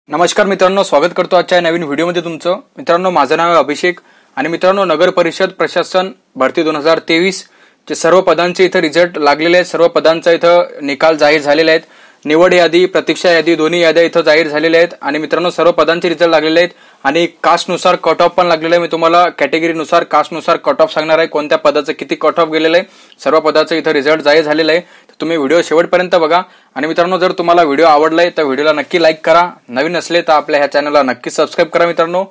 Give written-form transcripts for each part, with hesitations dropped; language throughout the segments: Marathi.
नमस्कार मित्रांनो, स्वागत करतो आजच्या नवीन व्हिडिओमध्ये तुमचं। मित्रांनो, माझं नाव आहे अभिषेक आणि मित्रांनो, नगर परिषद प्रशासन भरती 2023 चे सर्व पदांचे इथं रिझल्ट लागलेले आहेत। सर्व पदांचा इथं निकाल जाहीर झालेले आहेत। निवड यादी, प्रतीक्षा यादी दोन्ही याद्या इथं जाहीर झालेल्या आहेत आणि मित्रांनो, सर्व पदांचे रिझल्ट लागलेले आहेत आणि कास्ट नुसार कट ऑफ पण लागलेलं आहे। मी तुम्हाला कॅटेगरी नुसार, कास्ट नुसार कट ऑफ सांगणार आहे, कोणत्या पदाचं किती कट ऑफ गेलेलं आहे। सर्व पदाचं इथं रिझल्ट जाहीर झालेलं आहे, तर तुम्ही व्हिडिओ शेवटपर्यंत बघा। आणि मित्रांनो, जर तुम्हाला व्हिडिओ आवडलाय तर व्हिडिओला नक्की लाईक करा, नवीन असले तर आपल्या ह्या चॅनलला नक्की सबस्क्राईब करा मित्रांनो।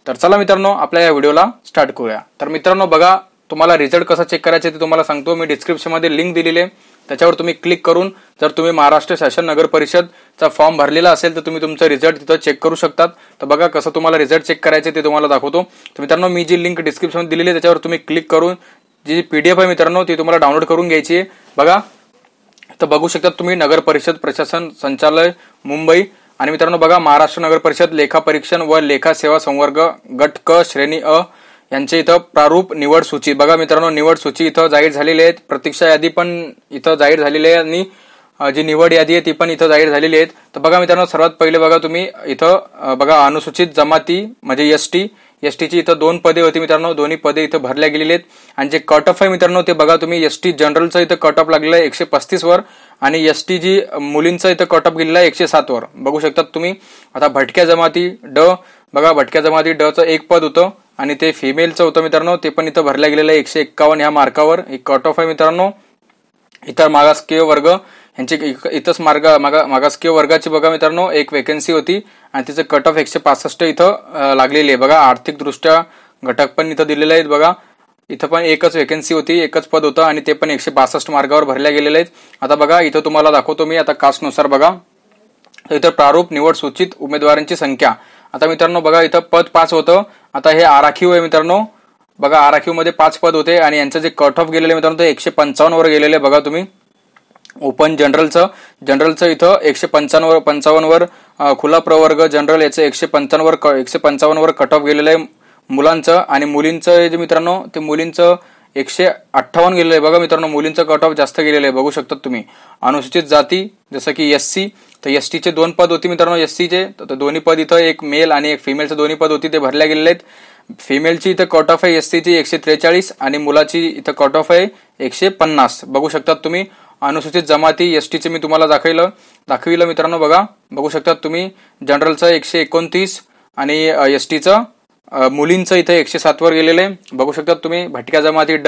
तर चला मित्रांनो, आपल्या या व्हिडिओला स्टार्ट करूया। तर मित्रांनो बघा, तुम्हाला रिझल्ट कसा चेक करायचे ते तुम्हाला सांगतो। मी डिस्क्रिप्शनमध्ये लिंक दिलेली आहे, त्याच्यावर तुम्ही क्लिक करून जर तुम्ही महाराष्ट्र शासन नगर परिषदचा फॉर्म भरलेला असेल तर तुम्ही तुमचा रिझल्ट तिथं चेक करू शकतात। तर बघा कसं तुम्हाला रिझल्ट चेक करायचे ते तुम्हाला दाखवतो। तर मित्रांनो, मी जी लिंक डिस्क्रिप्शनमध्ये दिलेली आहे त्याच्यावर तुम्ही क्लिक करून जी PDF आहे मित्रांनो ती तुम्हाला डाउनलोड करून घ्यायची आहे। बघा, तर बघू शकता तुम्ही नगर परिषद प्रशासन संचालय मुंबई आणि मित्रांनो बघा, महाराष्ट्र नगर परिषद लेखा परीक्षण व लेखा सेवा संवर्ग गट क श्रेणी अ यांचे इथं प्रारूप निवड सूची। बघा मित्रांनो, निवड सूची इथं जाहीर झालेली आहे, प्रतीक्षा यादी पण इथं जाहीर झालेली आहे आणि जी निवड यादी आहे ती पण इथं जाहीर झालेली आहे। तर बघा मित्रांनो, सर्वात पहिले बघा तुम्ही इथं बघा, अनुसूचित जमाती म्हणजे एसटी ची इथं 2 पदे होती मित्रांनो, दोन्ही पदे इथं भरल्या गेलेली आहेत आणि जे कट ऑफ आहे मित्रांनो ते बघा तुम्ही, एसटी जनरलचं इथं कट ऑफ लागलेलं आहे 135 वर आणि एसटी जी मुलींचं इथं कट ऑफ गेलेलं आहे 107 वर। बघू शकतात तुम्ही। आता भटक्या जमाती ड, बघा भटक्या जमाती ड चं 1 पद होतं आणि ते फिमेलचं होतं मित्रांनो, ते पण इथं भरल्या गेलेलं आहे 151 ह्या मार्कावर। एक कट ऑफ आहे मित्रांनो। इतर मागासकीय वर्ग यांची इथंच मागासकीय वर्गाची बघा मित्रांनो एक वेकेन्सी होती आणि तिचं कट ऑफ 165 इथं लागलेली आहे। बघा, आर्थिक दृष्ट्या घटक पण इथं दिलेले आहेत। बघा, इथं पण एकच वेकेन्सी होती, एकच पद होतं आणि ते पण 162 मार्गावर भरल्या गेलेले आहेत। आता बघा, इथं तुम्हाला दाखवतो मी आता कास्ट नुसार। बघा, इथं प्रारूप निवड सूचित उमेदवारांची संख्या। आता मित्रांनो बघा, इथं पद 5 होतं, आता हे आराखीव आहे मित्रांनो। बघा, आराखीव मध्ये 5 पद होते आणि यांचं जे कट ऑफ गेलेले मित्रांनो ते 155 वर गेलेले। बघा तुम्ही, ओपन जनरलचं इथं 155 वर, खुला प्रवर्ग जनरल याचं 155 वर कट ऑफ गेलेलं आहे मुलांचं आणि मुलींचं जे मित्रांनो ते मुलींचं 158 गेलेलं आहे। बघा मित्रांनो, मुलींचं कट ऑफ जास्त गेलेलं आहे, बघू शकतात तुम्ही। अनुसूचित जाती जसं की एससी, तर एसटीचे 2 पद होती मित्रांनो एससीचे, तर दोन्ही पद इथं एक मेल आणि एक फिमेलचं दोन्ही पद होती ते भरल्या गेलेले आहेत। फिमेलची इथं कट ऑफ आहे एससीची 143 आणि मुलाची इथं कट ऑफ आहे 150, बघू शकतात तुम्ही। अनुसूचित जमाती एसटीचे मी तुम्हाला दाखविलं मित्रांनो। बघा, बघू शकतात तुम्ही, जनरलचं 129 आणि एसटीचं मुलींचं इथं 107 वर गेलेलं आहे, बघू शकतात तुम्ही। भटक्या जमाती ड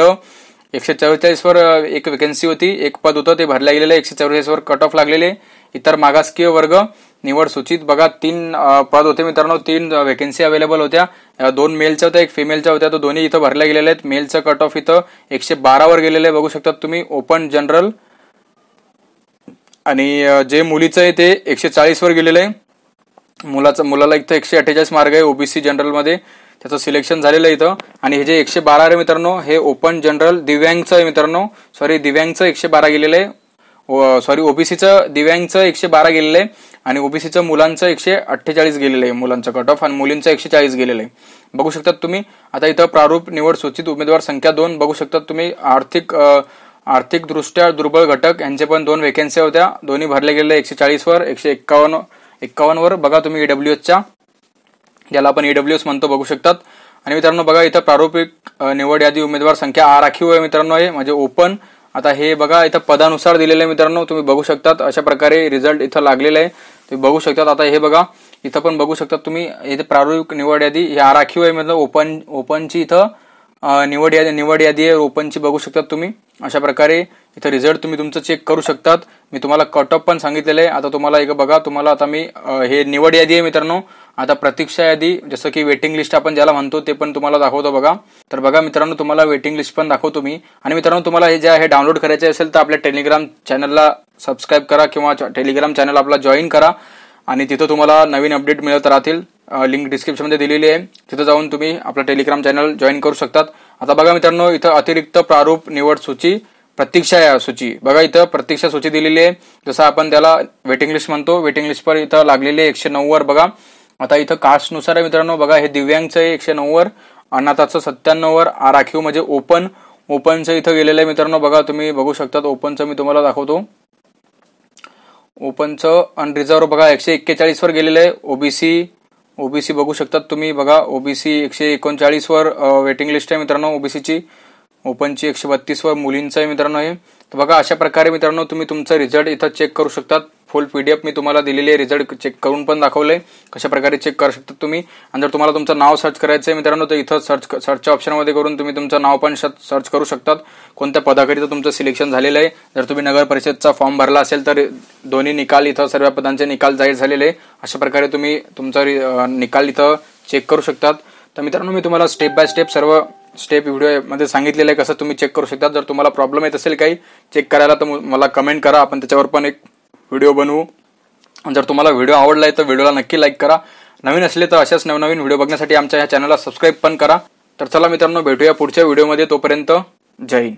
144 वर एक वेकेन्सी होती, एक पद होतं ते भरल्या गेलेलं आहे, 144 वर कट ऑफ लागलेले। इतर मागासकीय वर्ग निवड सूचित बघा 3 पद होते मित्रांनो, 3 वेकेन्सी अवेलेबल होत्या, 2 मेलच्या होत्या, 1 फिमेलच्या होत्या, तर दोन्ही इथं भरल्या गेलेल्या आहेत। मेलचं कट ऑफ इथं 112 वर गेलेलं आहे, बघू शकतात तुम्ही। ओपन जनरल आणि जे मुलीचं आहे ते 140 वर गेलेलं आहे, मुलाला इथं 148 मार्क आहे ओबीसी जनरल मध्ये, त्याचं सिलेक्शन झालेलं आहे इथं। आणि हे जे 112 आहे मित्रांनो हे ओपन जनरल दिव्यांगचं आहे मित्रांनो, दिव्यांगचं 112 गेलेलं आहे, ओबीसीचं दिव्यांगचं 112 गेलेलं आहे आणि ओबीसीचं मुलांचं 148 गेलेलं आहे मुलांचं कट ऑफ आणि मुलींचं 140 गेलेलं आहे, बघू शकतात तुम्ही। आता इथं प्रारूप निवड सूचित उमेदवार संख्या 2 बघू शकतात तुम्ही। आर्थिक दृष्ट्या दुर्बल घटक यांचे पण 2 वेकेन्सी होत्या, दोन्ही भरले गेलेले 140 वर 151 वर। बघा तुम्ही ईडब्ल्यूएसच्या, ज्याला आपण ईडब्ल्यूएस म्हणतो, बघू शकतात। आणि मित्रांनो बघा, इथं प्रारूपिक निवड यादी उमेदवार संख्या आराखीव आहे मित्रांनो, हे म्हणजे ओपन। आता हे बघा, इथं पदानुसार दिलेलं आहे मित्रांनो, तुम्ही बघू शकतात। अशा प्रकारे रिझल्ट इथं लागलेलं आहे, तुम्ही बघू शकतात। आता हे बघा, इथं पण बघू शकतात तुम्ही, इथे प्रारूपिक निवड यादी हे आराखीव आहे मतलब ओपनची इथं निवड यादी आहे ओपनची, बघू शकतात तुम्ही। अशा प्रकारे इथं रिझल्ट तुम्ही तुमचं चेक करू शकतात। मी तुम्हाला कट ऑफ पण सांगितलेलं आहे। आता तुम्हाला एक बघा, तुम्हाला आता मी हे निवड यादी आहे मित्रांनो, आता प्रतीक्षा यादी जसं की वेटिंग लिस्ट आपण ज्याला म्हणतो ते पण तुम्हाला दाखवतो। बघा, तर बघा मित्रांनो, तुम्हाला वेटिंग लिस्ट पण दाखवतो मी। आणि मित्रांनो, तुम्हाला हे डाउनलोड करायचे असेल तर आपल्या टेलिग्राम चॅनलला सबस्क्राईब करा किंवा टेलिग्राम चॅनल आपला जॉईन करा आणि तिथं तुम्हाला नवीन अपडेट मिळत राहतील। लिंक डिस्क्रिप्शनमध्ये दिलेली आहे, तिथं जाऊन तुम्ही आपला टेलिग्राम चॅनल जॉईन करू शकतात। आता बघा मित्रांनो, इथं अतिरिक्त प्रारूप निवड सूची प्रतीक्षा सूची, बघा इथं प्रतीक्षा सूची दिलेली आहे, जसं आपण त्याला वेटिंग लिस्ट म्हणतो। वेटिंग लिस्ट पर इथं लागलेली आहे 109 वर। बघा, आता इथं कास्ट नुसार आहे मित्रांनो, बघा हे दिव्यांगचं आहे 109 वर, अनाथाचं 97 वर, आराखीव म्हणजे ओपनचं इथं गेलेलं आहे मित्रांनो। बघा तुम्ही बघू शकतात, ओपनचं मी तुम्हाला दाखवतो। ओपनचं अनरिझर्व्ह बघा 141 वर गेलेलं आहे. ओबीसी बघू शकतात तुम्ही बघा. ओबीसी 139 वर वेटिंग लिस्ट आहे मित्रांनो ओबीसीची. ओपनची 132 वर मुलींचं आहे मित्रांनो हे. तर बघा अशा प्रकारे मित्रांनो तुम्ही तुमचा रिझल्ट इथं चेक करू शकतात. फुल पीडीएफ मी तुम्हाला दिलेली आहे. रिझल्ट चेक करून पण दाखवलंय कशा प्रकारे चेक करू शकतात तुम्ही. आणि जर तुम्हाला तुमचं नाव सर्च करायचं आहे मित्रांनो तर इथं सर्चच्या ऑप्शनमध्ये करून तुम्ही तुमचं नाव पण सर्च करू शकतात. कोणत्या पदाकरिता तुमचं सिलेक्शन झालेलं आहे. जर तुम्ही नगर परिषदचा फॉर्म भरला असेल तर दोन्ही निकाल इथं सर्व पदांचे निकाल जाहीर झालेले आहे. अशा प्रकारे तुम्ही तुमचा निकाल इथं चेक करू शकतात. तर मित्रांनो मी तुम्हाला स्टेप बाय स्टेप सर्व स्टेप व्हिडिओमध्ये सांगितलेलं आहे कसं तुम्ही चेक करू शकता. जर तुम्हाला प्रॉब्लेम येत असेल काही चेक करायला तर मला कमेंट करा. आपण त्याच्यावर पण एक व्हिडिओ बनवू. जर तुम्हाला व्हिडिओ आवडला आहे तर व्हिडिओला नक्की लाईक करा. नवीन असले तर अशाच नवनवीन व्हिडिओ बघण्यासाठी आमच्या या चॅनलला सबस्क्राईब पण करा. तर चला मित्रांनो भेटूया पुढच्या व्हिडिओमध्ये. तोपर्यंत जय हिंद.